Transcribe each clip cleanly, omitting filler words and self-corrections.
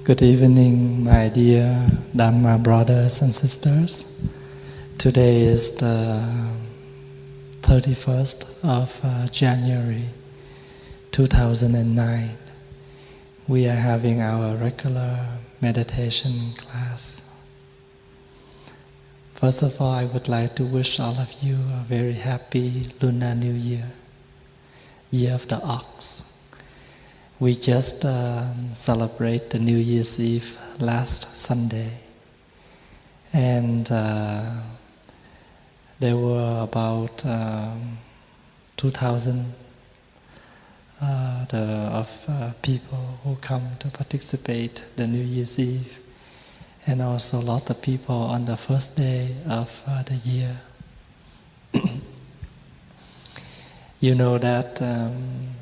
Good evening, my dear Dhamma brothers and sisters. Today is the 31st of January 2009. We are having our regular meditation class. First of all, I would like to wish all of you a very happy Lunar New Year, Year of the Ox. We just celebrate the New Year's Eve last Sunday, and there were about 2,000 people who come to participate the New Year's Eve, and also a lot of people on the first day of the year. You know that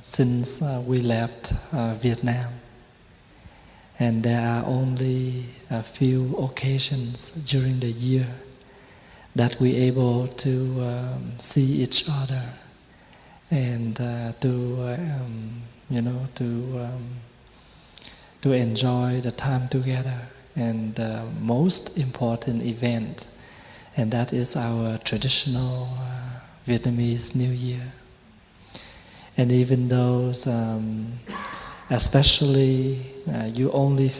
since we left Vietnam, and there are only a few occasions during the year that we're able to see each other and to enjoy the time together. And the most important event, and that is our traditional Vietnamese New Year. And even though, especially you only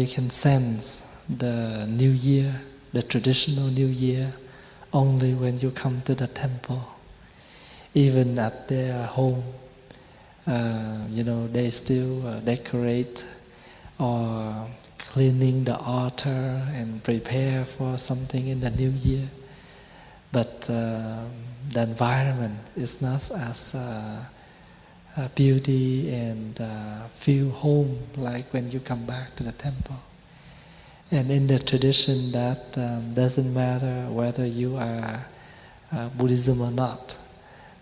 can sense the New Year, the traditional New Year, only when you come to the temple. Even at their home, they still decorate or cleaning the altar and prepare for something in the New Year. But the environment is not as beauty and feel home like when you come back to the temple. And in the tradition that doesn't matter whether you are Buddhism or not,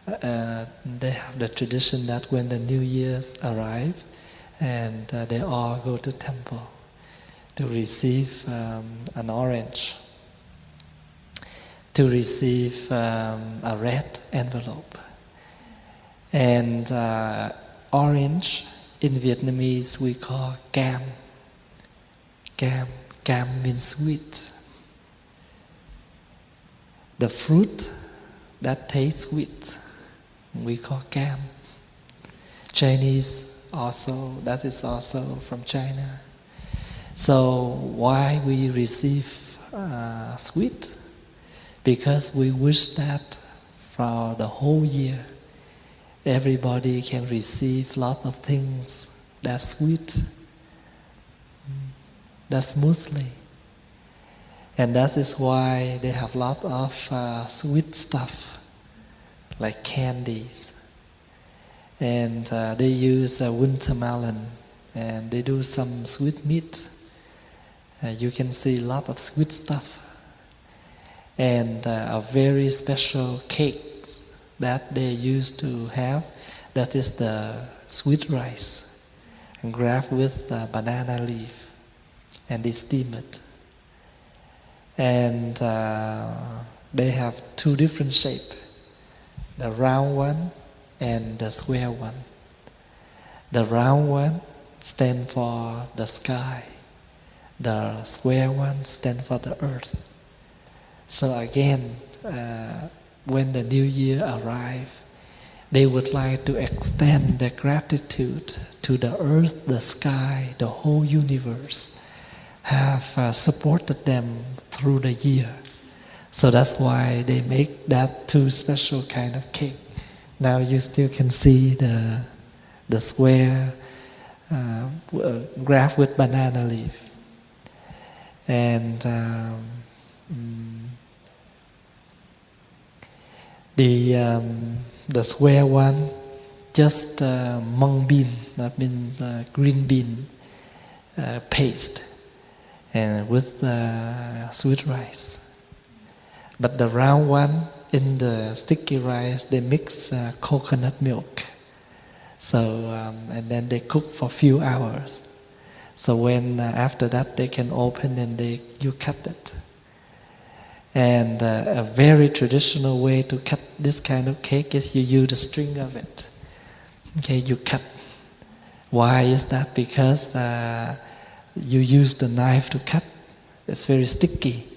they have the tradition that when the New Year's arrive, and they all go to temple to receive an orange, to receive a red envelope. And orange in Vietnamese we call cam. Cam means sweet. The fruit that tastes sweet we call cam. Chinese also, that is also from China. So why we receive sweet? Because we wish that for the whole year, everybody can receive lot of things that sweet, that smoothly. And that is why they have lot of sweet stuff, like candies. And they use winter melon, and they do some sweet meat. You can see a lot of sweet stuff. And a very special cake that they used to have, that is the sweet rice, and wrapped with banana leaf, and they steam it. And they have two different shapes, the round one and the square one. The round one stands for the sky, the square one stands for the earth. So again, when the New Year arrives, they would like to extend their gratitude to the earth, the sky, the whole universe, have supported them through the year. So that's why they make that two special kind of cake. Now you still can see the square wrapped with banana leaf. And the square one, just mung bean, that means green bean paste, and with sweet rice. But the round one, in the sticky rice, they mix coconut milk. So and then they cook for a few hours. So when after that they can open and you cut it. And a very traditional way to cut this kind of cake is you use the string of it. Okay, you cut Why is that? Because you use the knife to cut. It's very sticky,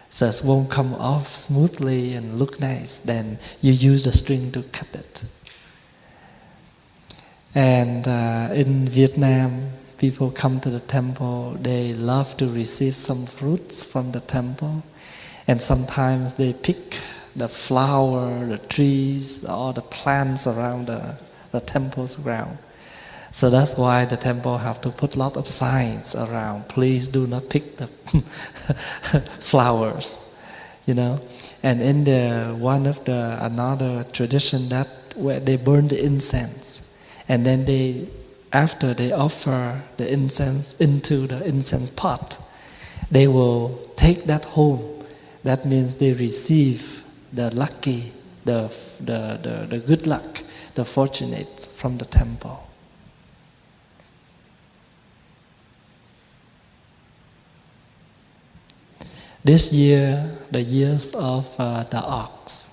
so it won't come off smoothly and look nice. Then you use the string to cut it. And in Vietnam, people come to the temple, they love to receive some fruits from the temple, and sometimes they pick the flower, the trees, all the plants around the temple's ground. So that's why the temple have to put a lot of signs around. Please do not pick the flowers, you know. And in another tradition that where they burn the incense, and then after they offer the incense into the incense pot, they will take that home. That means they receive the lucky, the good luck, the fortunate from the temple. This year, the years of the ox,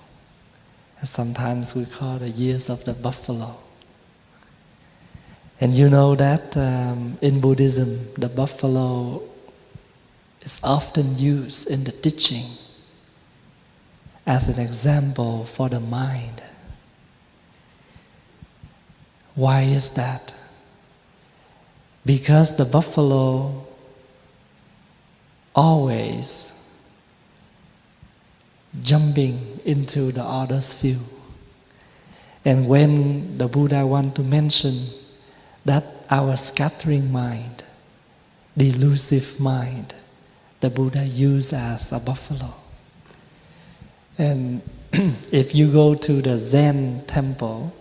sometimes we call the years of the buffalo. And you know that in Buddhism, the buffalo is often used in the teaching as an example for the mind. Why is that? Because the buffalo always jumping into the other's view. And when the Buddha want to mention that our scattering mind, delusive mind, the Buddha used as a buffalo. And if you go to the Zen temple,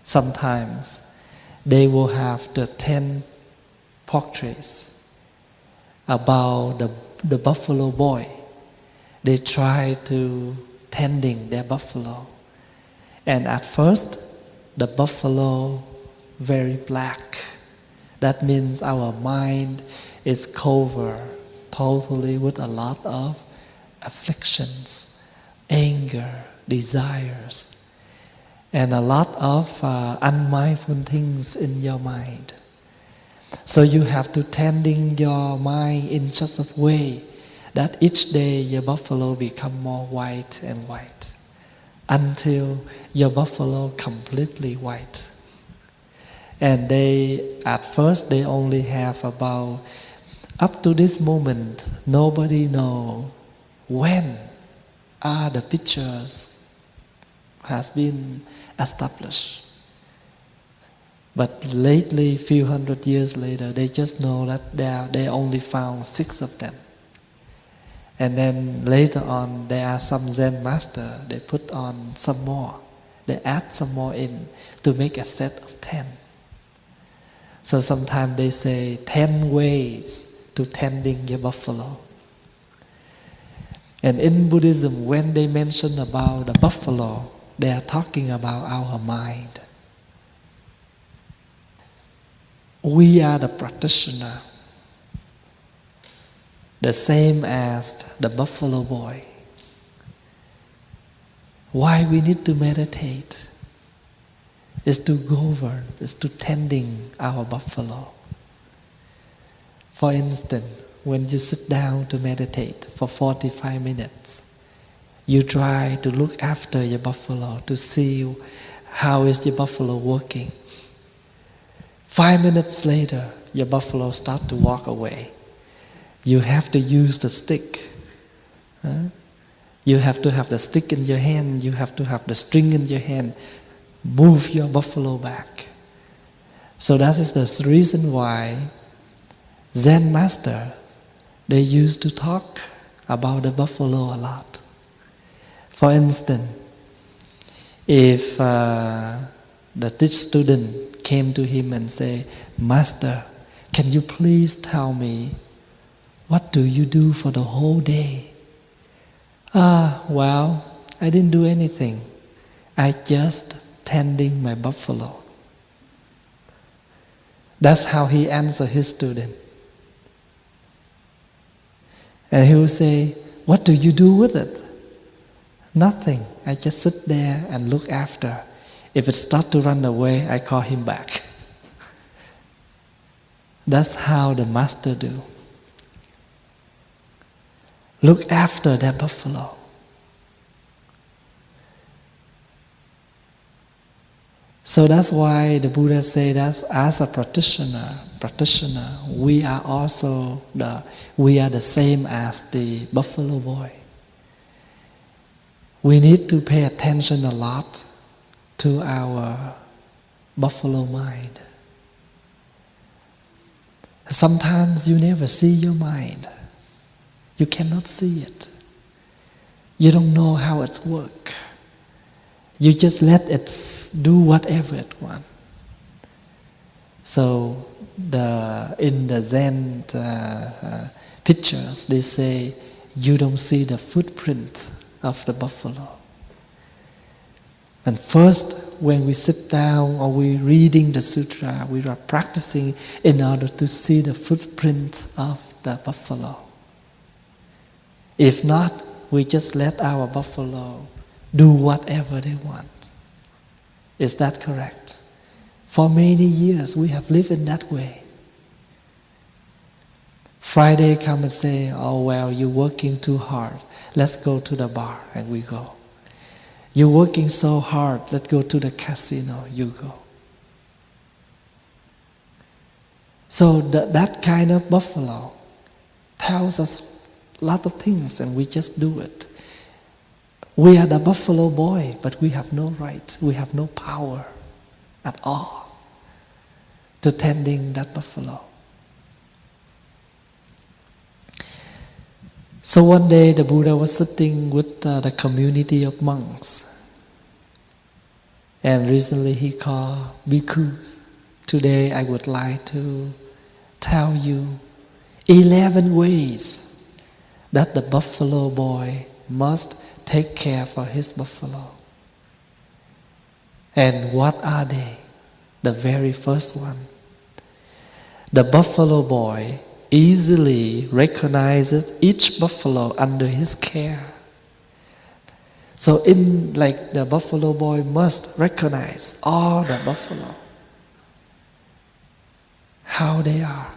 sometimes they will have the 10 portraits about the buffalo boy. They try to tending their buffalo. And at first, the buffalo very black. That means our mind is covered totally with a lot of afflictions, anger, desires, and a lot of unmindful things in your mind. So you have to tending your mind in such a way that each day your buffalo become more white and white until your buffalo completely white. And at first they only have about, up to this moment, nobody know when are the pictures has been established. But lately, few hundred years later, they just know that they only found 6 of them. And then later on, there are some Zen master, they put on some more. They add some more in to make a set of 10. So sometimes they say 10 ways to tending your buffalo. And in Buddhism, when they mention about the buffalo, they are talking about our mind. We are the practitioner, the same as the buffalo boy. Why we need to meditate is to govern, is to tending our buffalo. For instance, when you sit down to meditate for 45 minutes, you try to look after your buffalo to see how is your buffalo working. 5 minutes later, your buffalo start to walk away. You have to use the stick. You have to have the stick in your hand. You have to have the string in your hand. Move your buffalo back. So that is the reason why Zen master, they used to talk about the buffalo a lot. For instance, if the teach student came to him and say, "Master, can you please tell me, what do you do for the whole day?" Well, I didn't do anything. I just tending my buffalo. That's how he answered his student. And he will say, "What do you do with it?" "Nothing. I just sit there and look after. If it starts to run away, I call him back." That's how the master do. Look after that buffalo. So that's why the Buddha say that as a practitioner, we are the same as the buffalo boy. We need to pay attention a lot to our buffalo mind. Sometimes you never see your mind. You cannot see it. You don't know how it works. You just let it do whatever it wants. So in the Zen pictures, they say you don't see the footprint of the buffalo. And first, when we sit down or we reading the sutra, we are practicing in order to see the footprint of the buffalo. If not, we just let our buffalo do whatever they want. Is that correct? For many years we have lived in that way. Friday come and say, oh well, you're working too hard. Let's go to the bar, and we go. You're working so hard, let's go to the casino, you go. So that kind of buffalo tells us a lot of things, and we just do it. We are the buffalo boy, but we have no right, we have no power at all to tending that buffalo. So one day the Buddha was sitting with the community of monks, and recently he called bhikkhus. Today I would like to tell you 11 ways that the buffalo boy must take care for his buffalo. And what are they? The very first one. The buffalo boy easily recognizes each buffalo under his care. So the buffalo boy must recognize all the buffalo, how they are.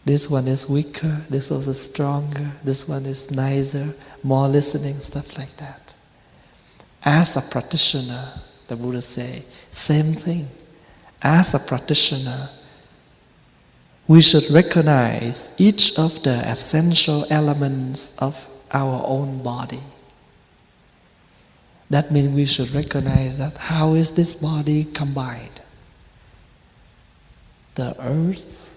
This one is weaker, this one is stronger, this one is nicer, more listening, stuff like that. As a practitioner, the Buddha say, same thing. As a practitioner, we should recognize each of the essential elements of our own body. That means we should recognize that how is this body combined? The earth,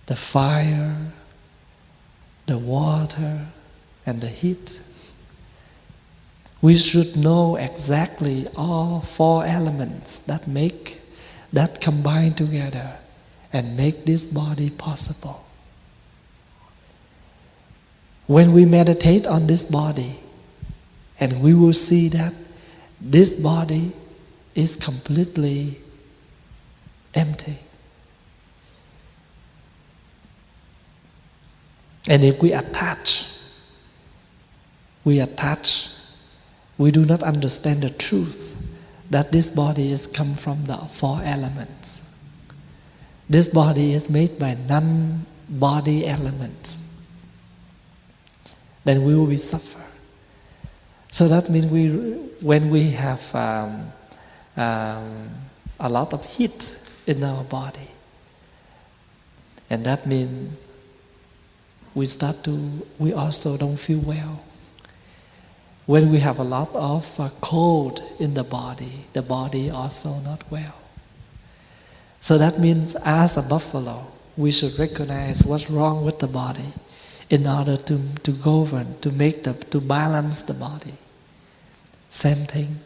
the fire, the water, and the heat. We should know exactly all four elements that combine together and make this body possible. When we meditate on this body, and we will see that this body is completely empty. And if we attach, we do not understand the truth that this body is come from the four elements. This body is made by non-body elements. Then we will be suffer. So that means when we have a lot of heat in our body, and that means we also don't feel well. When we have a lot of cold in the body also not well. So that means as a buffalo, we should recognize what's wrong with the body in order to govern, to balance the body. Same thing.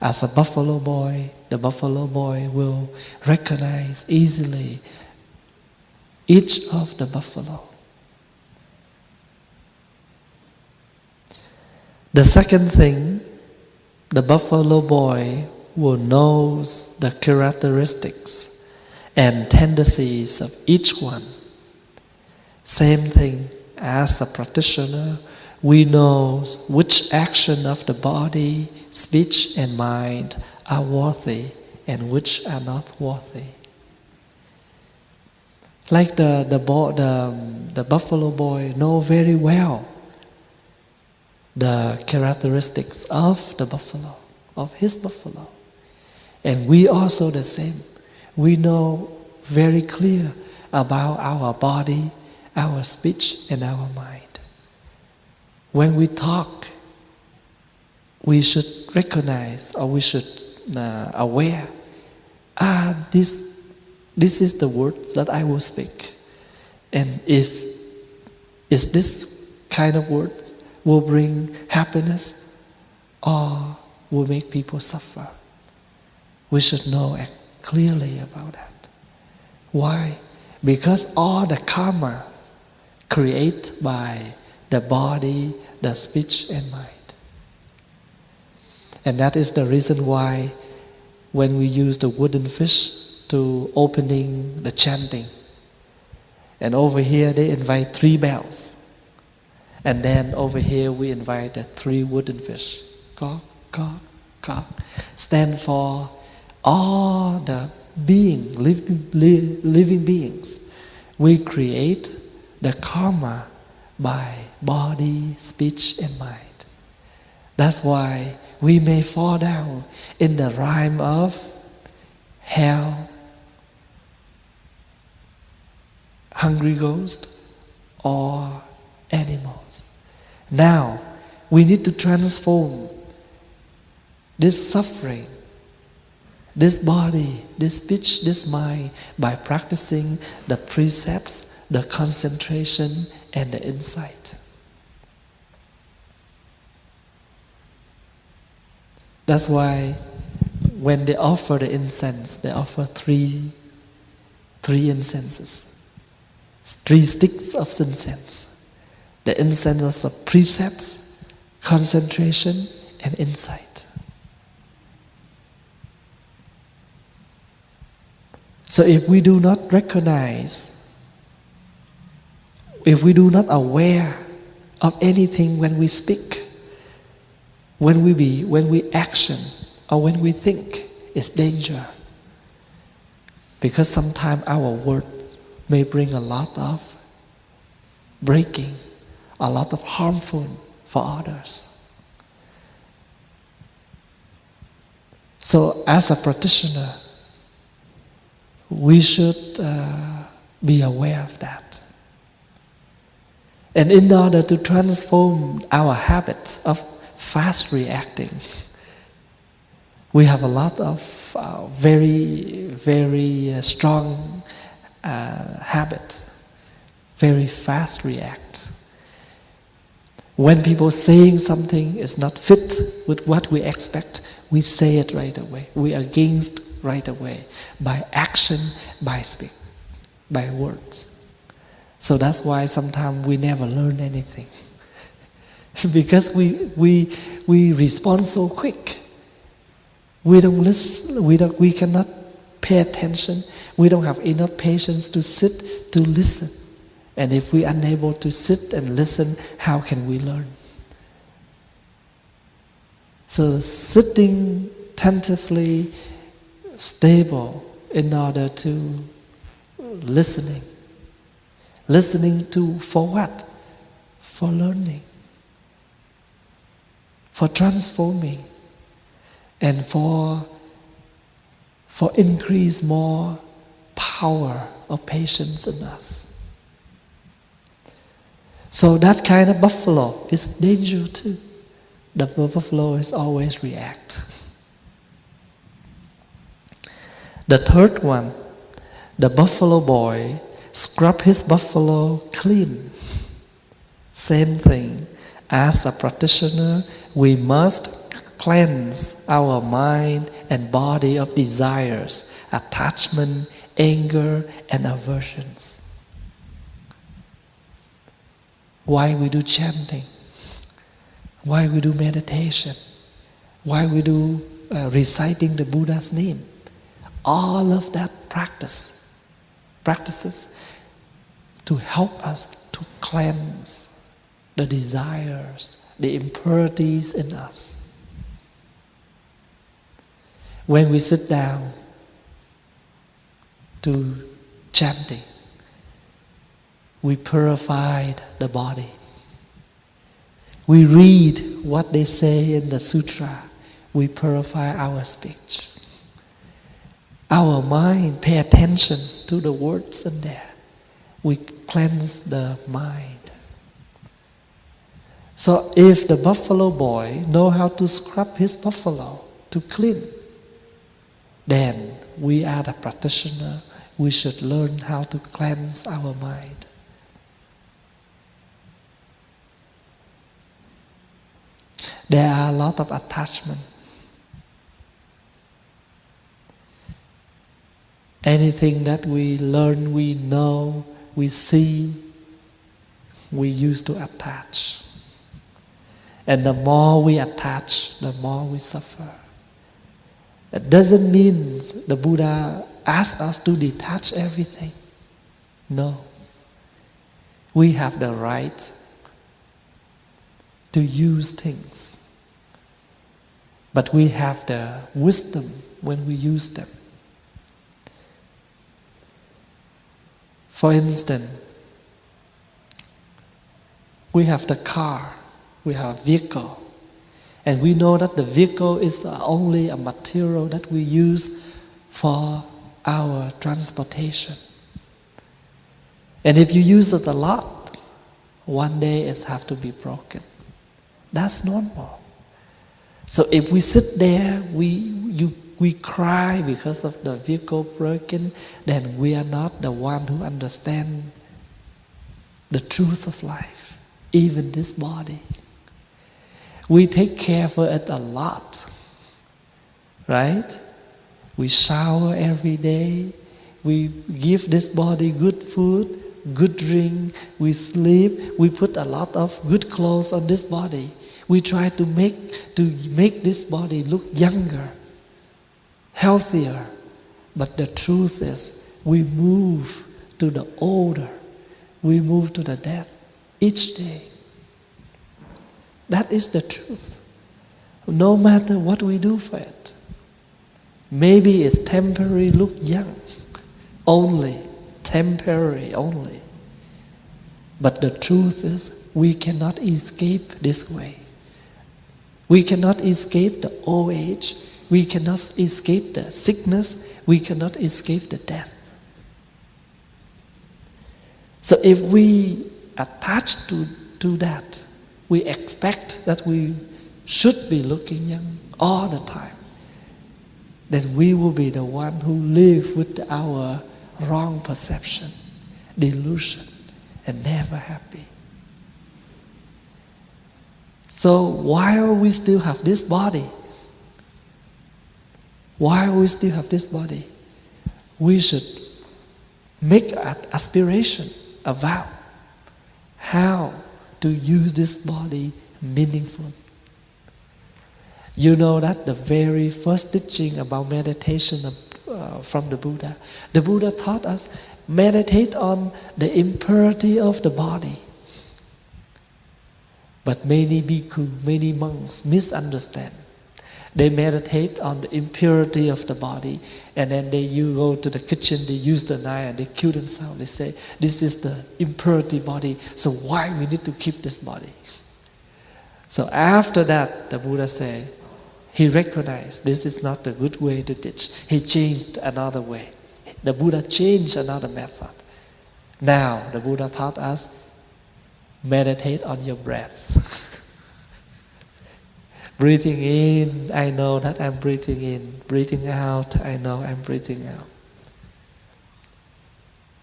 As a buffalo boy, the buffalo boy will recognize easily each of the buffalo. The second thing, the buffalo boy will know the characteristics and tendencies of each one. Same thing, as a practitioner, we know which action of the body, speech and mind are worthy and which are not worthy. Like the buffalo boy know very well the characteristics of the buffalo, of his buffalo. And we also the same. We know very clear about our body, our speech, and our mind. When we talk, we should recognize, or we should aware, this is the word that I will speak. And if is this kind of words will bring happiness or will make people suffer, we should know clearly about that. Why? Because all the karma created by the body, the speech and mind. And that is the reason why when we use the wooden fish to opening the chanting, and over here they invite 3 bells, and then over here we invite the 3 wooden fish. Kok, kok, kok. Stand for all the living beings. We create the karma by body, speech and mind. That's why we may fall down in the rhyme of hell, hungry ghost, or animals. Now, we need to transform this suffering, this body, this speech, this mind, by practicing the precepts, the concentration, and the insight. That's why when they offer the incense, they offer three incenses, 3 sticks of incense. The incense of precepts, concentration, and insight. So if we do not recognize, if we do not aware of anything when we speak, when we action, or when we think, it's danger. Because sometimes our words may bring a lot of breaking, a lot of harmful for others. So as a practitioner, we should be aware of that. And in order to transform our habit of fast reacting, we have a lot of very strong habit, very fast react. When people saying something is not fit with what we expect, we say it right away. We are against right away by action, by speak, by words. So that's why sometimes we never learn anything. Because we respond so quick. We don't listen, we cannot pay attention. We don't have enough patience to sit, to listen. And if we are unable to sit and listen, how can we learn? So sitting attentively, stable in order to listening. Listening to, for what? For learning. For transforming. And for increase more power of patience in us. So that kind of buffalo is danger too. The buffalo is always react. The third one, the buffalo boy scrub his buffalo clean. Same thing. As a practitioner, we must cleanse our mind and body of desires, attachment, anger, and aversions. Why we do chanting? Why we do meditation? Why we do reciting the Buddha's name? All of that practices to help us to cleanse the desires, the impurities in us. When we sit down to chanting, we purified the body. We read what they say in the sutra. We purify our speech. Our mind pay attention to the words in there. We cleanse the mind. So if the buffalo boy know how to scrub his buffalo to clean, then we are the practitioner. We should learn how to cleanse our mind. There are a lot of attachment. Anything that we learn, we know, we see, we used to attach. And the more we attach, the more we suffer. It doesn't mean the Buddha asked us to detach everything. No. We have the right to use things. But we have the wisdom when we use them. For instance, we have the car, we have a vehicle, and we know that the vehicle is only a material that we use for our transportation. And if you use it a lot, one day it has to be broken. That's normal. So if we sit there, we cry because of the vehicle broken, then we are not the one who understand the truth of life, even this body. We take care for it a lot, right? We shower every day. We give this body good food, good drink. We sleep. We put a lot of good clothes on this body. We try to make this body look younger, healthier. But the truth is, we move to the older. We move to the death each day. That is the truth. No matter what we do for it. Maybe it's temporary, look young. Only. Temporary only. But the truth is, we cannot escape this way. We cannot escape the old age. We cannot escape the sickness. We cannot escape the death. So if we attach to that, we expect that we should be looking young all the time, then we will be the one who live with our wrong perception, delusion, and never happy. So while we still have this body, we should make an aspiration, a vow, how to use this body meaningful. You know that the very first teaching about meditation from the Buddha taught us, meditate on the impurity of the body. But many bhikkhu, many monks misunderstand. They meditate on the impurity of the body, and then you go to the kitchen, they use the knife and they kill themselves. They say, this is the impurity body, so why we need to keep this body? So after that, the Buddha said, he recognized this is not the good way to teach. He changed another way. The Buddha changed another method. Now, the Buddha taught us, meditate on your breath. Breathing in, I know that I'm breathing in. Breathing out, I know I'm breathing out.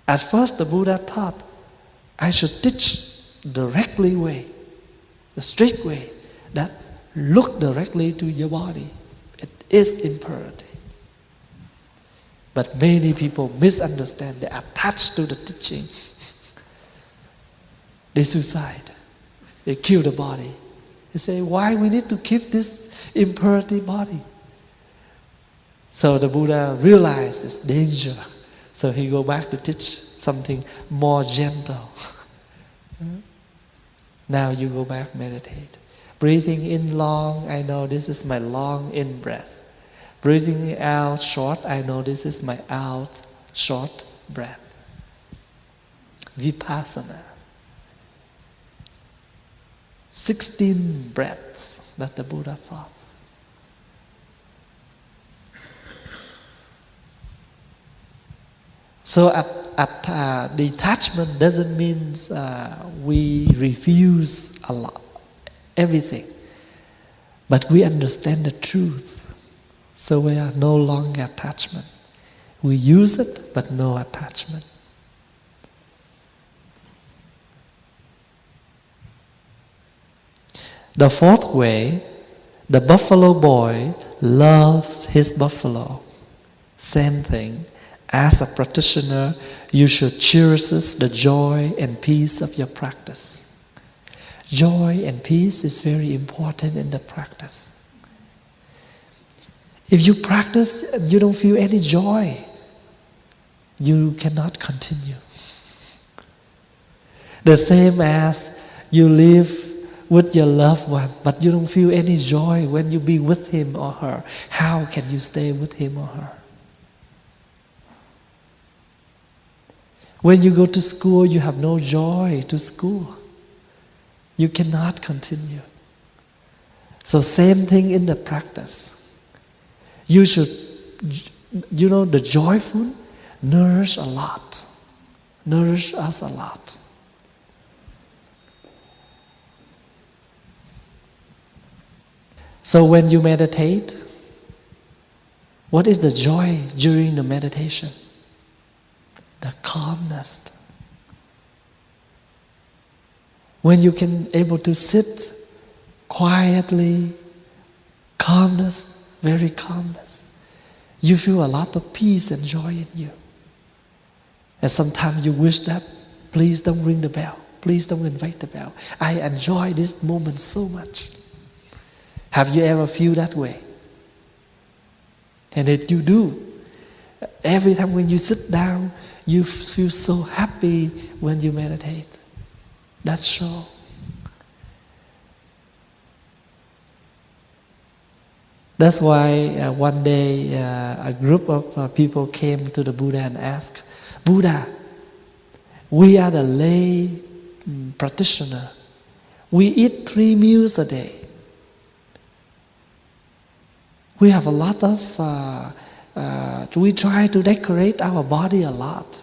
At first, the Buddha thought I should teach directly way, the straight way, that look directly to your body. It is impurity. But many people misunderstand. They attach to the teaching. They suicide. They kill the body. They say, why we need to keep this impurity body? So the Buddha realized it's danger. So he go back to teach something more gentle. Now you go back, meditate. Breathing in long, I know this is my long in breath. Breathing out short, I know this is my out short breath. Vipassana. 16 breaths that the Buddha taught. So detachment doesn't mean we refuse a lot, everything. But we understand the truth. So we are no longer attachment. We use it, but no attachment. The fourth way, the buffalo boy loves his buffalo. Same thing. As a practitioner, you should cherish the joy and peace of your practice. Joy and peace is very important in the practice. If you practice and you don't feel any joy, you cannot continue. The same as you live with your loved one, but you don't feel any joy when you be with him or her. How can you stay with him or her? When you go to school, you have no joy to school. You cannot continue. So same thing in the practice. You should, the joyful nourish a lot. Nourish us a lot. So when you meditate, what is the joy during the meditation? The calmness. When you can able to sit quietly, calmness, very calmness, you feel a lot of peace and joy in you. And sometimes you wish that, please don't ring the bell, please don't invite the bell. I enjoy this moment so much. Have you ever feel that way? And if you do, every time when you sit down, you feel so happy when you meditate. That's so. That's why one day a group of people came to the Buddha and asked, Buddha, we are the lay practitioner. We eat 3 meals a day. We have a lot of, we try to decorate our body a lot.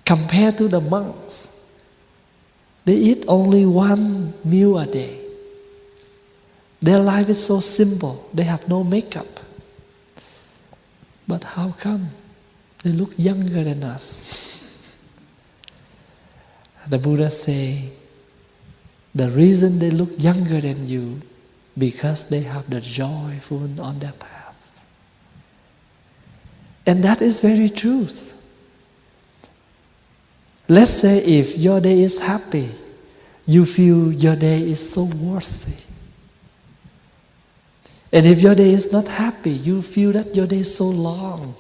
Compared to the monks, they eat only 1 meal a day. Their life is so simple. They have no makeup. But how come they look younger than us? The Buddha say, the reason they look younger than you because they have the joyful on their path. And that is very truth. Let's say if your day is happy, you feel your day is so worthy. And if your day is not happy, you feel that your day is so long.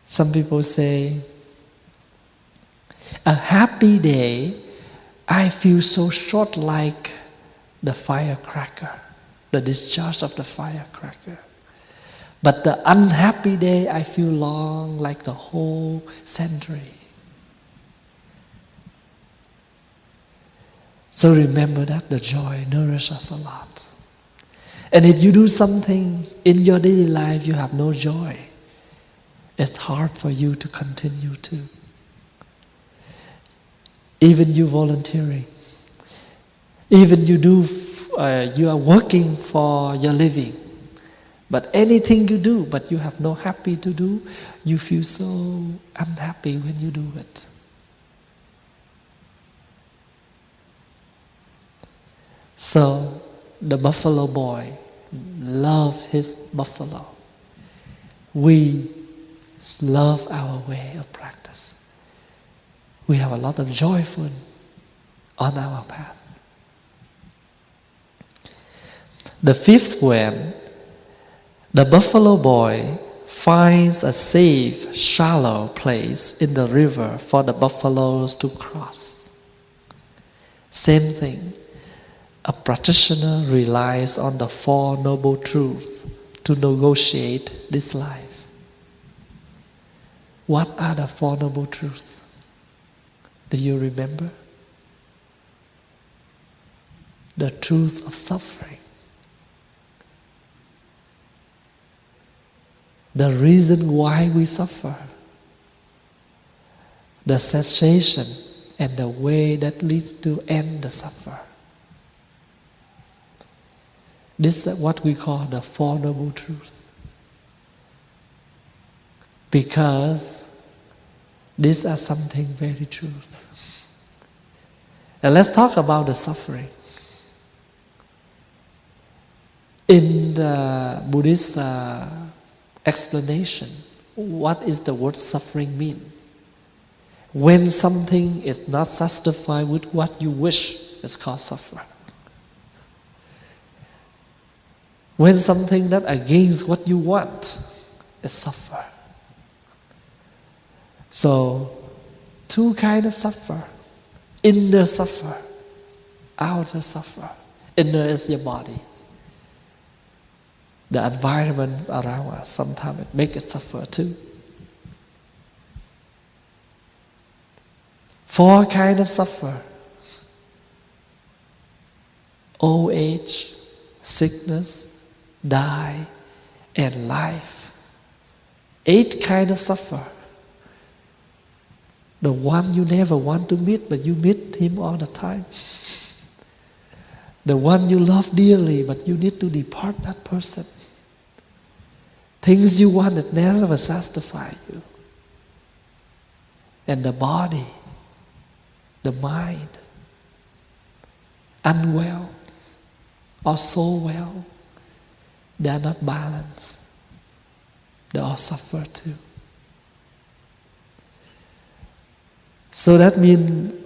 Some people say, a happy day, I feel so short like the firecracker, the discharge of the firecracker. But the unhappy day, I feel long like the whole century. So remember that the joy nourishes us a lot. And if you do something in your daily life, you have no joy, it's hard for you to continue to. Even you volunteering, even you are working for your living, but anything you do, but you have no happy to do, you feel so unhappy when you do it. So the buffalo boy loves his buffalo. We love our way of practice. We have a lot of joyful on our path. The 5th one, the buffalo boy finds a safe, shallow place in the river for the buffaloes to cross. Same thing. A practitioner relies on the 4 noble truths to negotiate this life. What are the Four Noble Truths? Do you remember? The truth of suffering. The reason why we suffer. The cessation and the way that leads to end the suffer. This is what we call the Four Noble Truths. Because these are something very true. And let's talk about the suffering. In the Buddhist explanation, what is the word suffering mean? When something is not satisfied with what you wish, it's called suffer. When something not against what you want, it's suffer. So, two kinds of suffer. Inner suffer, outer suffer. Inner is your body. The environment around us, sometimes it makes it suffer too. Four kinds of suffer. Old age, sickness, die, and life. 8 kinds of suffer. The one you never want to meet, but you meet him all the time. The one you love dearly, but you need to depart that person. Things you want that never satisfy you. And the body, the mind, unwell or so well, they are not balanced. They all suffer too. So that means,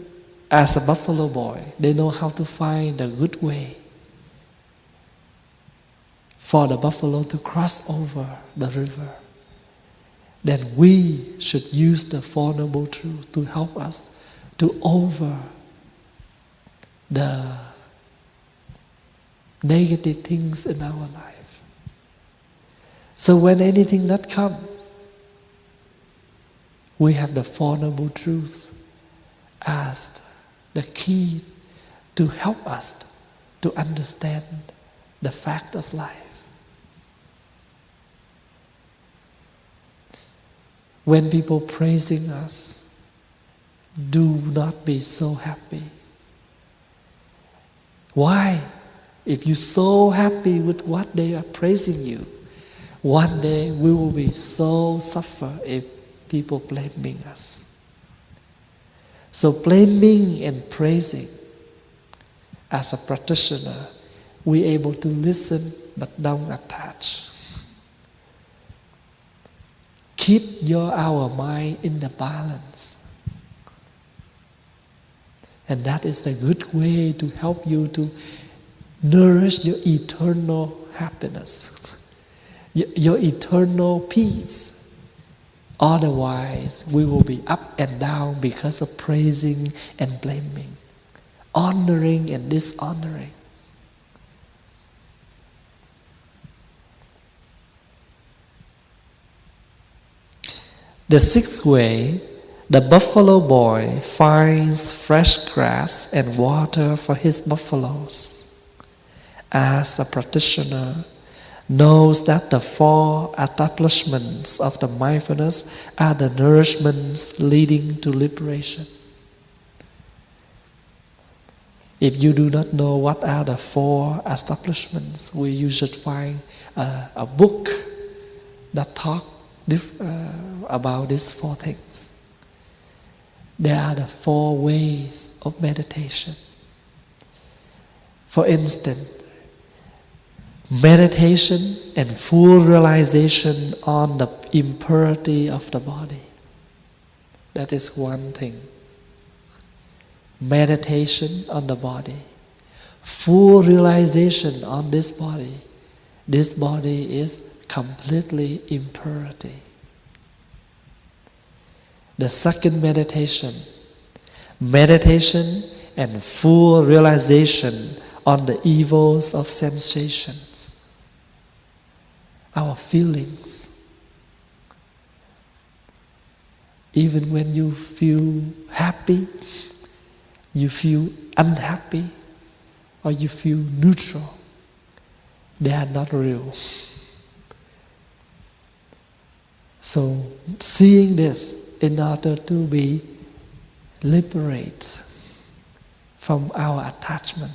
as a buffalo boy, they know how to find a good way for the buffalo to cross over the river. Then we should use the Four Noble Truths to help us to over the negative things in our life. So when anything that comes, we have the Four Noble Truths as the key to help us to understand the fact of life. When people praising us, do not be so happy. Why? If you're so happy with what they are praising you, one day we will be so suffer if people blaming us. So blaming and praising, as a practitioner, we're able to listen but don't attach. Keep our mind in the balance. And that is a good way to help you to nourish your eternal happiness, your eternal peace. Otherwise, we will be up and down because of praising and blaming, honoring and dishonoring. The 6th way, the buffalo boy finds fresh grass and water for his buffaloes. As a practitioner, knows that the 4 establishments of the mindfulness are the nourishments leading to liberation. If you do not know what are the 4 establishments, you should find a book that talks about these 4 things. There are the 4 ways of meditation. For instance, meditation and full realization on the impurity of the body. That is one thing. Meditation on the body. Full realization on this body. This body is completely impurity. The second meditation. Meditation and full realization on the evils of sensations, our feelings. Even when you feel happy, you feel unhappy, or you feel neutral, they are not real. So, seeing this in order to be liberated from our attachment.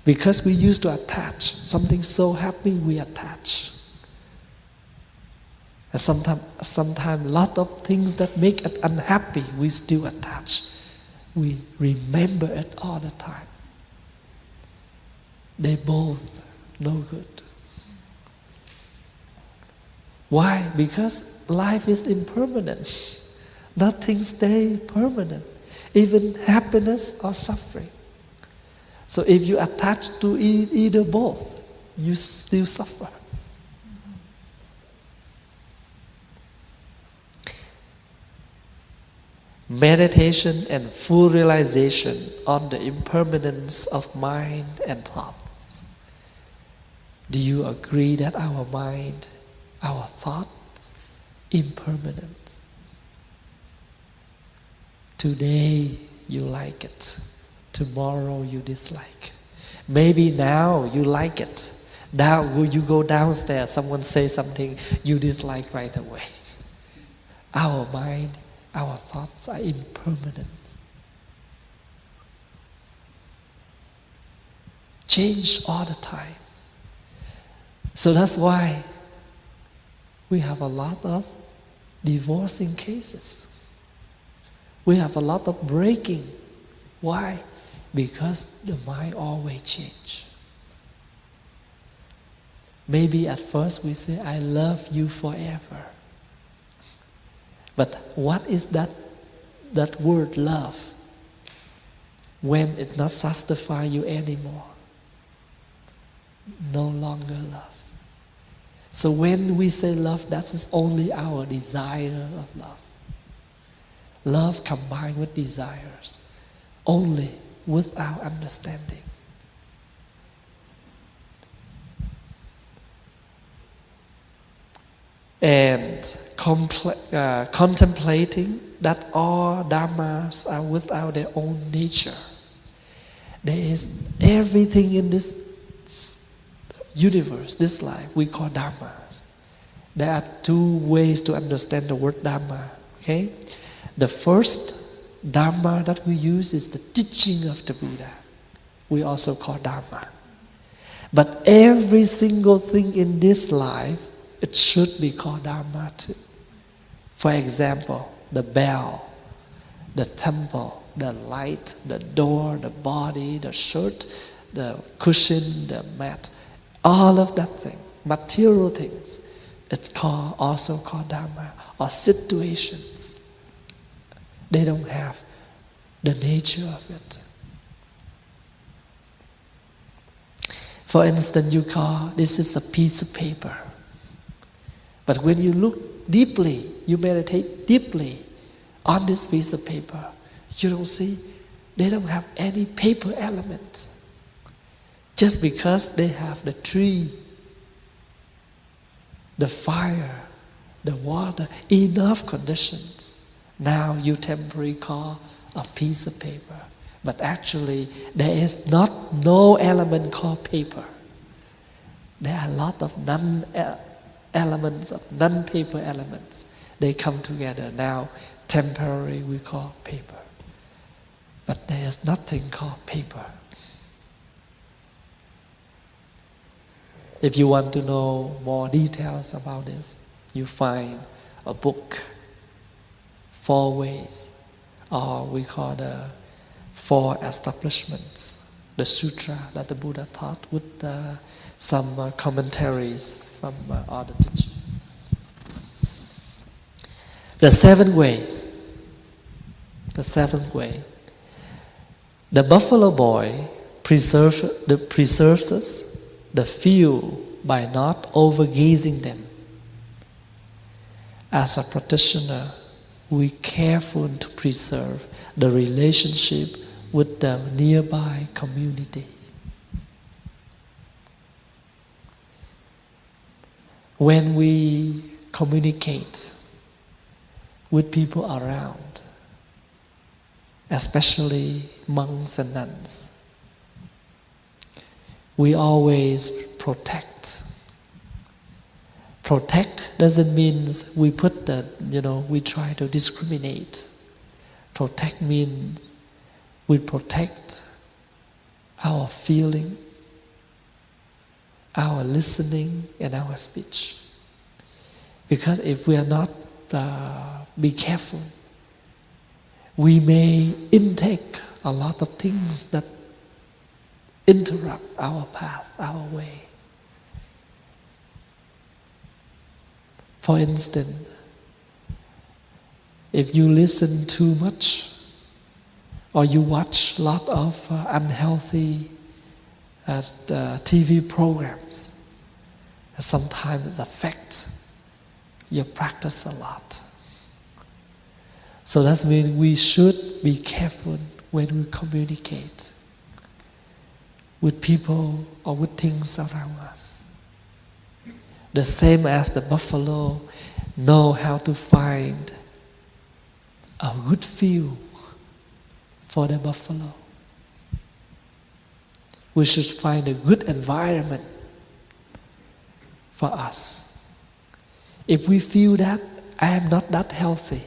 Because we used to attach. Something so happy, we attach. And sometimes a lot of things that make us unhappy, we still attach. We remember it all the time. They both no good. Why? Because life is impermanent. Nothing stays permanent. Even happiness or suffering. So if you attach to either both, you still suffer. Meditation and full realization on the impermanence of mind and thoughts. Do you agree that our mind, our thoughts, impermanent? Today you like it. Tomorrow you dislike. Maybe now you like it. Now you go downstairs, someone says something you dislike right away. Our mind, our thoughts are impermanent. Change all the time. So that's why we have a lot of divorcing cases. We have a lot of breaking. Why? Because the mind always changes. Maybe at first we say, I love you forever. But what is that word love when it not satisfy you anymore? No longer love. So when we say love, that is only our desire of love. Love combined with desires, only without understanding. And contemplating that all dharmas are without their own nature. There is everything in this universe, this life, we call dharma. There are two ways to understand the word dharma. Okay? The first dharma that we use is the teaching of the Buddha. We also call dharma. But every single thing in this life, it should be called dharma too. For example, the bell, the temple, the light, the door, the body, the shirt, the cushion, the mat, all of that thing, material things, it's also called dharma, or situations. They don't have the nature of it. For instance, you call this is a piece of paper. But when you look deeply, you meditate deeply on this piece of paper, you don't see, they don't have any paper element. Just because they have the tree, the fire, the water, enough conditions. Now you temporarily call a piece of paper. But actually, there is no element called paper. There are a lot of non-paper elements. They come together. Now, temporary we call paper. But there is nothing called paper. If you want to know more details about this, you find a book, 4 Ways, or we call the 4 Establishments, the sutra that the Buddha taught with some commentaries from other teachers. The 7 ways. The 7th way. The buffalo boy preserves us the field by not overgazing them. As a practitioner, we careful to preserve the relationship with the nearby community. When we communicate, with people around, especially monks and nuns. We always protect. Protect doesn't mean we put the, we try to discriminate. Protect means we protect our feeling, our listening, and our speech. Because if we are not be careful, we may intake a lot of things that interrupt our path, our way. For instance, if you listen too much or you watch a lot of unhealthy TV programs, sometimes it affects your practice a lot. So that means we should be careful when we communicate with people or with things around us. The same as the buffalo know how to find a good view for the buffalo. We should find a good environment for us. If we feel that I am not that healthy,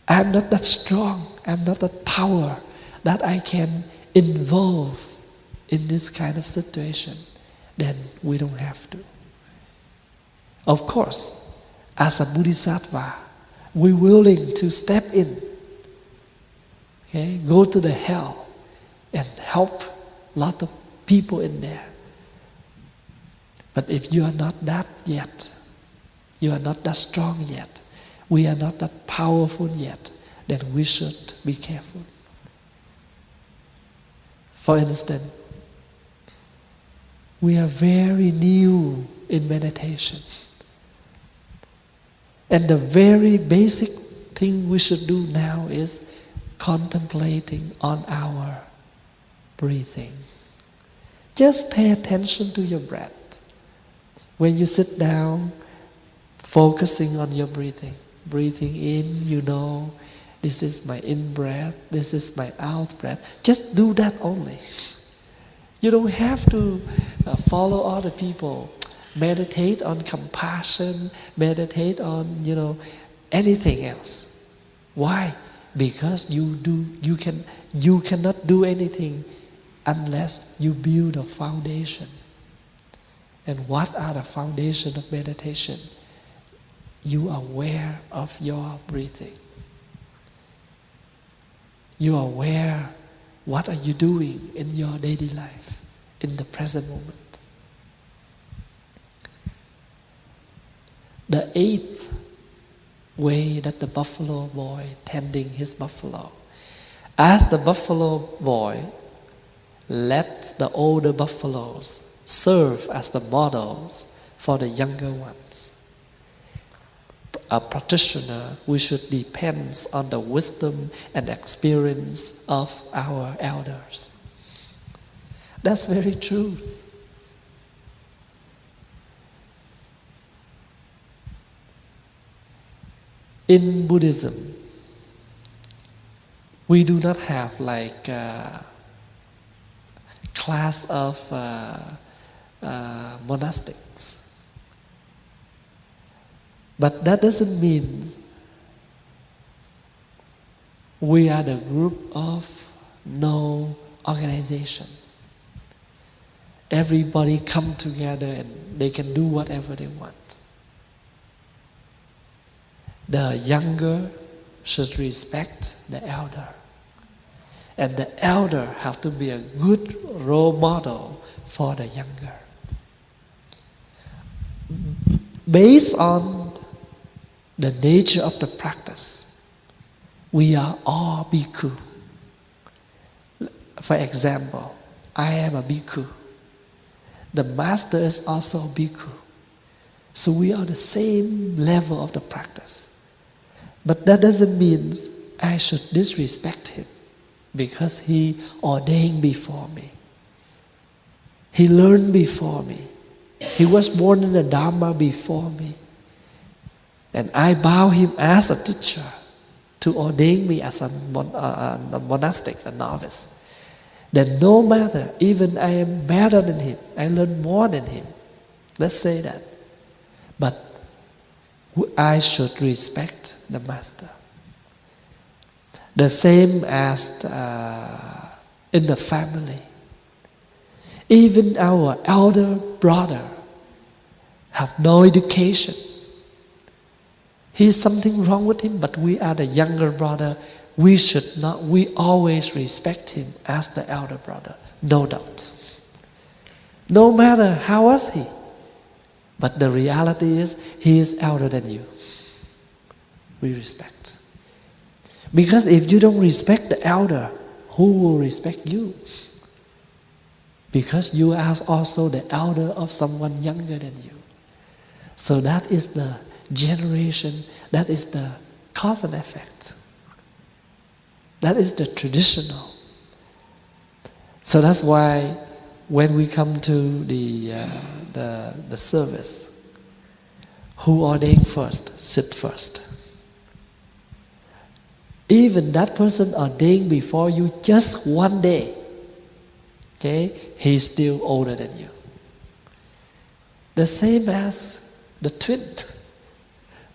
I am not that strong, I am not that power that I can involve in this kind of situation, then we don't have to. Of course, as a Bodhisattva, we're willing to step in, okay, go to the hell and help a lot of people in there. But if you are not that yet, you are not that strong yet, we are not that powerful yet, then we should be careful. For instance, we are very new in meditation. And the very basic thing we should do now is contemplating on our breathing. Just pay attention to your breath. When you sit down, focusing on your breathing. Breathing in, this is my in-breath, this is my out-breath. Just do that only. You don't have to follow other people. Meditate on compassion, meditate on, anything else. Why? Because you cannot do anything unless you build a foundation. And what are the foundation of meditation? You are aware of your breathing. You are aware what are you doing in your daily life, in the present moment. The eighth way that the buffalo boy tending his buffalo. As the buffalo boy lets the older buffaloes serve as the models for the younger ones. A practitioner, we should depend on the wisdom and experience of our elders. That's very true. In Buddhism, we do not have like a class of monastics. But that doesn't mean we are the group of no organization. Everybody come together and they can do whatever they want. The younger should respect the elder. And the elder have to be a good role model for the younger. Based on the nature of the practice, we are all bhikkhu. For example, I am a bhikkhu. The master is also a bhikkhu. So we are the same level of the practice. But that doesn't mean I should disrespect him because he ordained before me. He learned before me. He was born in the Dharma before me. and I bow him as a teacher to ordain me as a monastic, a novice, then no matter, even I am better than him, I learn more than him, let's say that, but I should respect the master. The same as in the family. Even our elder brother have no education. He's something wrong with him, but we are the younger brother. We always respect him as the elder brother, no doubt. No matter how was he, but the reality is he is elder than you. We respect. Because if you don't respect the elder, who will respect you? Because you are also the elder of someone younger than you. So that is the generation, that is the cause and effect. That is the traditional. So that's why when we come to the service, who ordained first, sit first. Even that person ordained before you just one day, okay, he's still older than you. The same as the twin.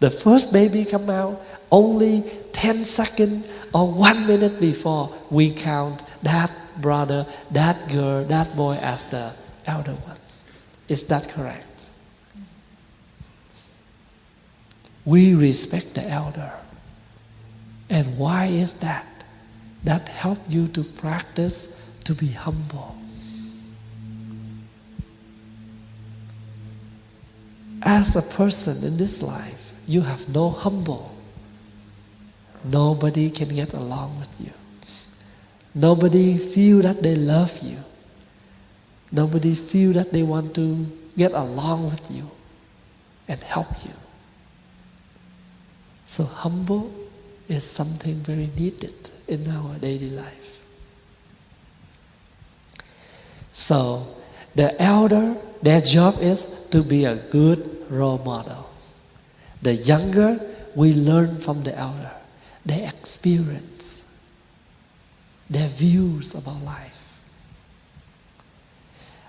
The first baby come out, only 10 seconds or 1 minute before we count that brother, that girl, that boy as the elder one. Is that correct? We respect the elder. And why is that? That helps you to practice to be humble. As a person in this life, you have no humble. Nobody can get along with you. Nobody feel that they love you. Nobody feel that they want to get along with you and help you. So humble is something very needed in our daily life. So the elder, their job is to be a good role model. The younger, we learn from the elder, their experience, their views about life.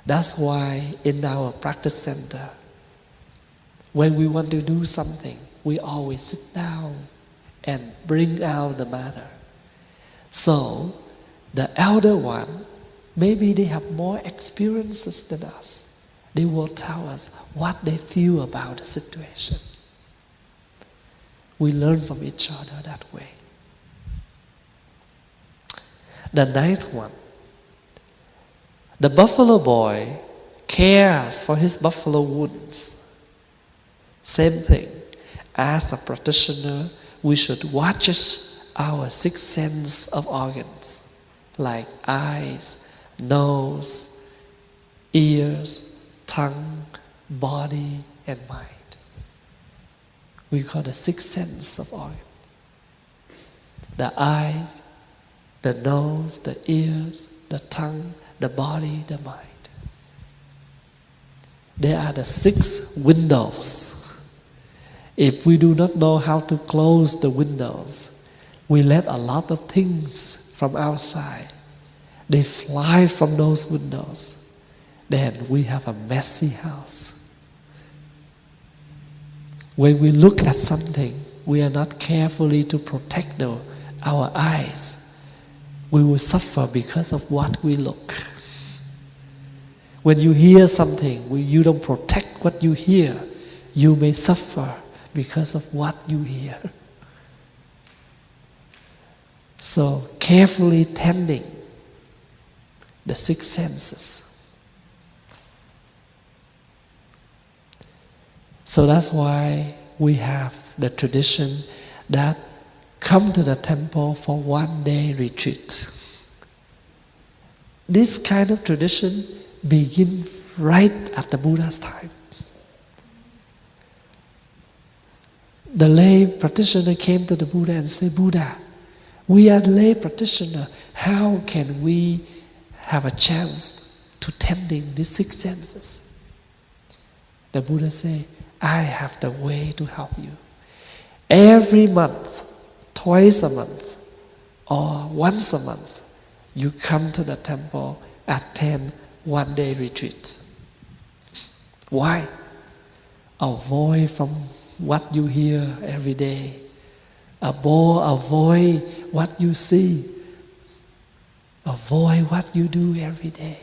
That's why in our practice center, when we want to do something, we always sit down and bring out the matter. So the elder one, maybe they have more experiences than us. They will tell us what they feel about the situation. We learn from each other that way. The ninth one, the buffalo boy cares for his buffalo wounds. Same thing. As a practitioner, we should watch our six sense of organs, like eyes, nose, ears, tongue, body, and mind. We call the sixth sense of organ. The eyes, the nose, the ears, the tongue, the body, the mind. They are the 6 windows. If we do not know how to close the windows, we let a lot of things from outside. They fly from those windows. Then we have a messy house. When we look at something, we are not carefully to protect our eyes. We will suffer because of what we look. When you hear something, you don't protect what you hear, you may suffer because of what you hear. So carefully tending the 6 senses. So that's why we have the tradition that come to the temple for 1 day retreat. This kind of tradition begins right at the Buddha's time. The lay practitioner came to the Buddha and said, Buddha, we are lay practitioner. How can we have a chance to tending these 6 senses? The Buddha said, I have the way to help you. Every month, twice a month, or once a month, you come to the temple, attend one-day retreat. Why? Avoid from what you hear every day. Avoid what you see. Avoid what you do every day.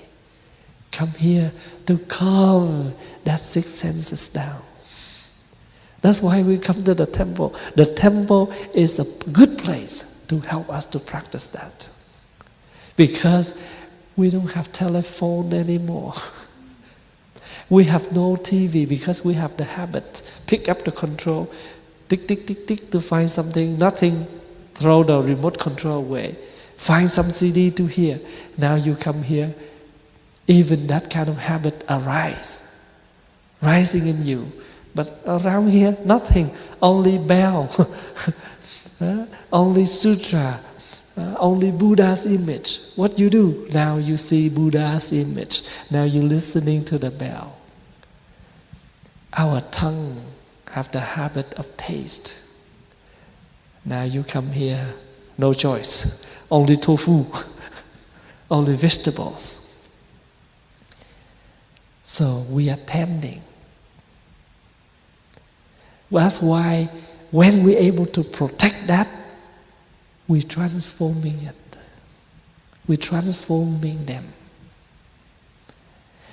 Come here to calm that six senses down. That's why we come to the temple. The temple is a good place to help us to practice that. Because we don't have telephone anymore. We have no TV because we have the habit. Pick up the control, tick, tick, tick, tick to find something, nothing, throw the remote control away. Find some CD to hear. Now you come here, even that kind of habit rising in you. But around here, nothing, only bell, only sutra, only Buddha's image. What you do? Now you see Buddha's image. Now you're listening to the bell. Our tongue have the habit of taste. Now you come here, no choice. Only tofu, only vegetables. So we are tending. That's why when we're able to protect that, we're transforming it. We're transforming them.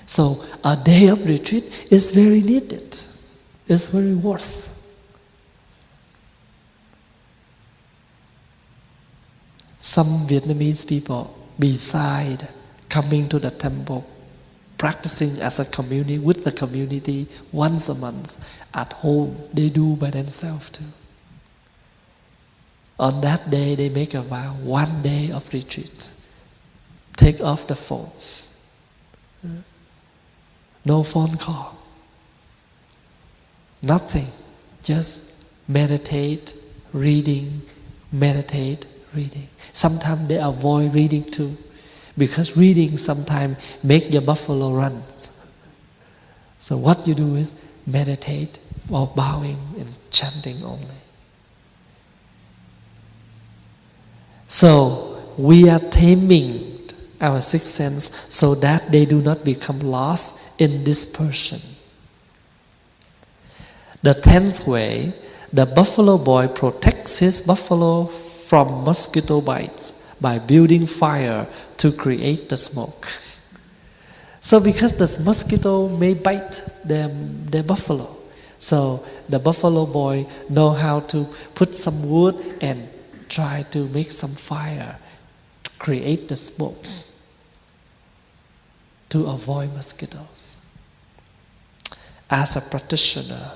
So a day of retreat is very needed. It's very worth. Some Vietnamese people, beside coming to the temple, practicing as a community, with the community once a month, at home, they do by themselves too. On that day, they make a vow, one day of retreat. Take off the phone. No phone call. Nothing. Just meditate, reading, meditate, reading. Sometimes they avoid reading too, because reading sometimes make your buffalo run. So what you do is meditate while bowing and chanting only. So we are taming our sixth sense so that they do not become lost in dispersion. The 10th way, the buffalo boy protects his buffalo from mosquito bites by building fire to create the smoke. So because the mosquito may bite their buffalo, so the buffalo boy know how to put some wood and try to make some fire to create the smoke to avoid mosquitoes. As a practitioner,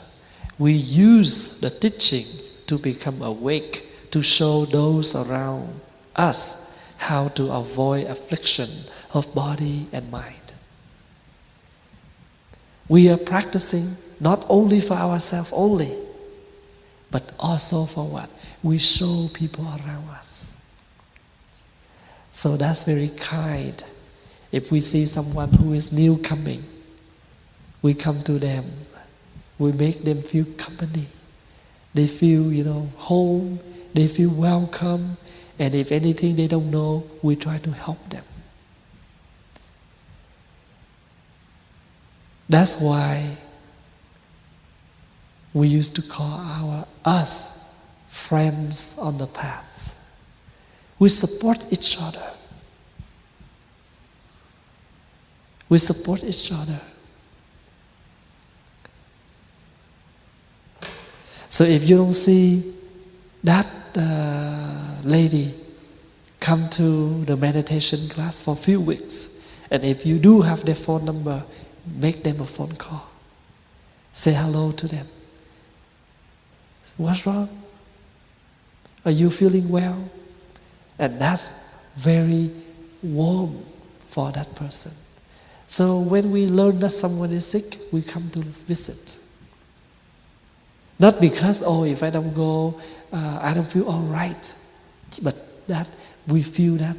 we use the teaching to become awake, to show those around us how to avoid affliction of body and mind. We are practicing not only for ourselves only, but also for what? We show people around us. So that's very kind. If we see someone who is new coming, we come to them. We make them feel company. They feel, home. They feel welcome. And if anything they don't know, we try to help them. That's why we used to call us friends on the path. We support each other. We support each other. So if you don't see that lady come to the meditation class for a few weeks, and if you do have their phone number, make them a phone call. Say hello to them. What's wrong? Are you feeling well? And that's very warm for that person. So when we learn that someone is sick, we come to visit. Not because, if I don't go, I don't feel all right. But that we feel that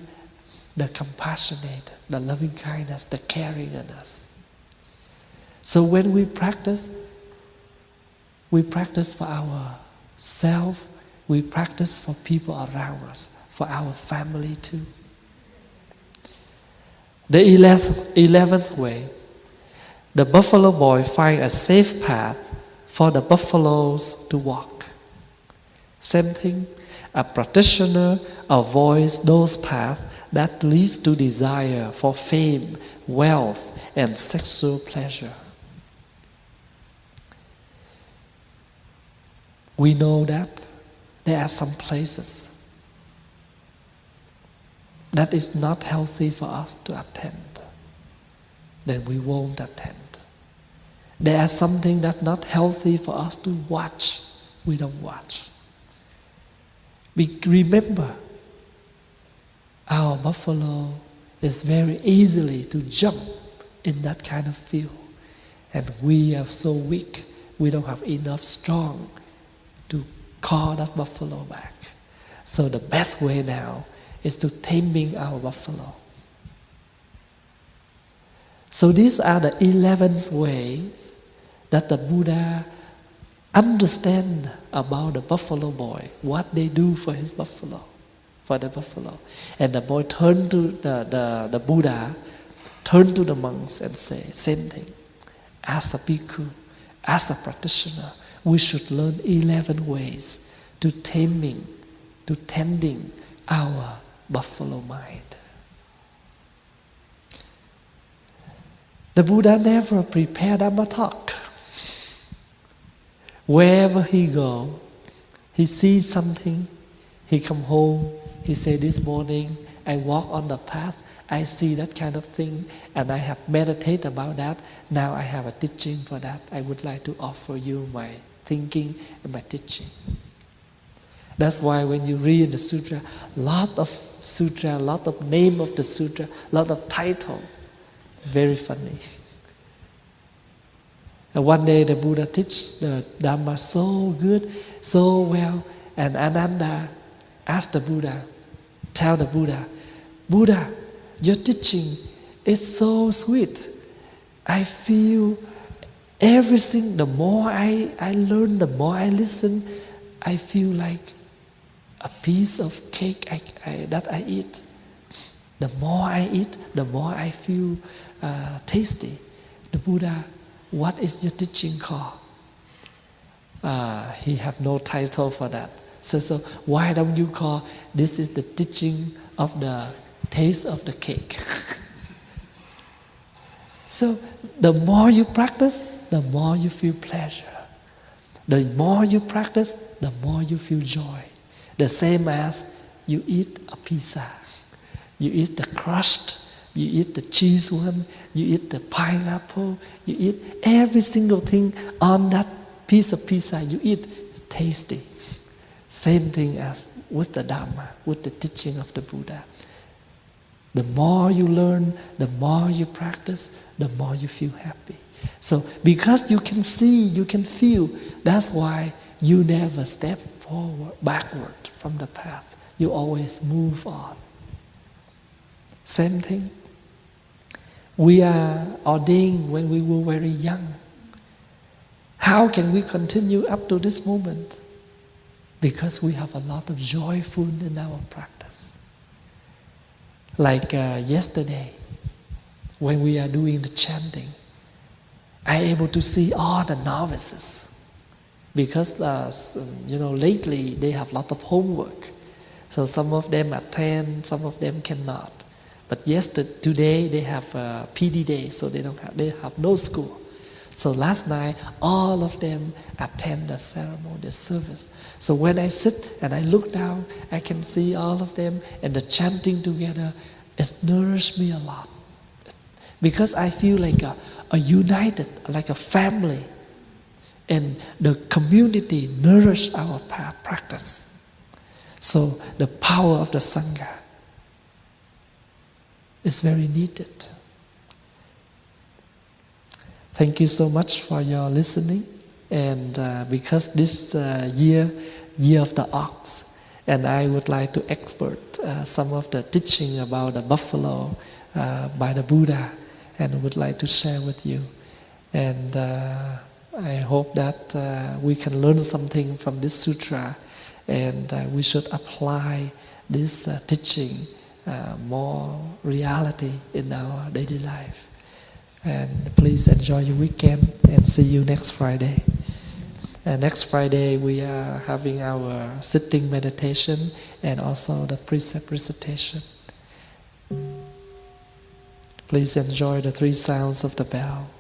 the compassionate, the loving kindness, the caring in us. So when we practice for our self, we practice for people around us, for our family too. The 11th way, the buffalo boy finds a safe path for the buffaloes to walk. Same thing, a practitioner avoids those paths that leads to desire for fame, wealth, and sexual pleasure. We know that there are some places that is not healthy for us to attend, then we won't attend. There are something that's not healthy for us to watch, we don't watch. Remember, our buffalo is very easily to jump in that kind of field. And we are so weak, we don't have enough strength to call that buffalo back. So the best way now is to taming our buffalo. So these are the 11 ways that the Buddha understand about the buffalo boy, what they do for his buffalo, for the buffalo. And the boy turned to the Buddha, turned to the monks and say, same thing. As a bhikkhu, as a practitioner, we should learn 11 ways to taming, to tending our buffalo mind. The Buddha never prepared Dhamma talk. Wherever he go, he sees something, he come home, he say, this morning I walk on the path, I see that kind of thing, and I have meditated about that. Now I have a teaching for that. I would like to offer you my thinking and my teaching. That's why when you read the sutra, lot of name of the sutra, lot of titles, very funny. And one day the Buddha teach the Dhamma so good, so well, and Ananda asked the Buddha, tell the Buddha, Buddha, your teaching is so sweet. I feel everything, the more I learn, the more I listen, I feel like a piece of cake that I eat. The more I eat, the more I feel tasty. The Buddha, what is your teaching called? He have no title for that. So why don't you call this is the teaching of the taste of the cake? So the more you practice, the more you feel pleasure. The more you practice, the more you feel joy. The same as you eat a pizza. You eat the crust, you eat the cheese one, you eat the pineapple, you eat every single thing on that piece of pizza you eat is tasty. Same thing as with the Dhamma, with the teaching of the Buddha. The more you learn, the more you practice, the more you feel happy. So because you can see, you can feel, that's why you never step backward from the path. You always move on. Same thing. We are ordained when we were very young. How can we continue up to this moment? Because we have a lot of joyful in our practice. Like yesterday, when we are doing the chanting, I able to see all the novices. Because lately they have a lot of homework. So some of them attend, some of them cannot. But today they have PD day, so they have no school. So last night, all of them attend the ceremony, the service. So when I sit and I look down, I can see all of them, and the chanting together, it nourished me a lot. Because I feel like a united, like a family. And the community nourished our practice. So the power of the Sangha is very needed. Thank you so much for your listening. And because this year of the ox, and I would like to export some of the teaching about the buffalo by the Buddha, and would like to share with you. And I hope that we can learn something from this sutra, and we should apply this teaching more reality in our daily life. And please enjoy your weekend and see you next Friday. Next Friday we are having our sitting meditation and also the precept recitation. Please enjoy the 3 sounds of the bell.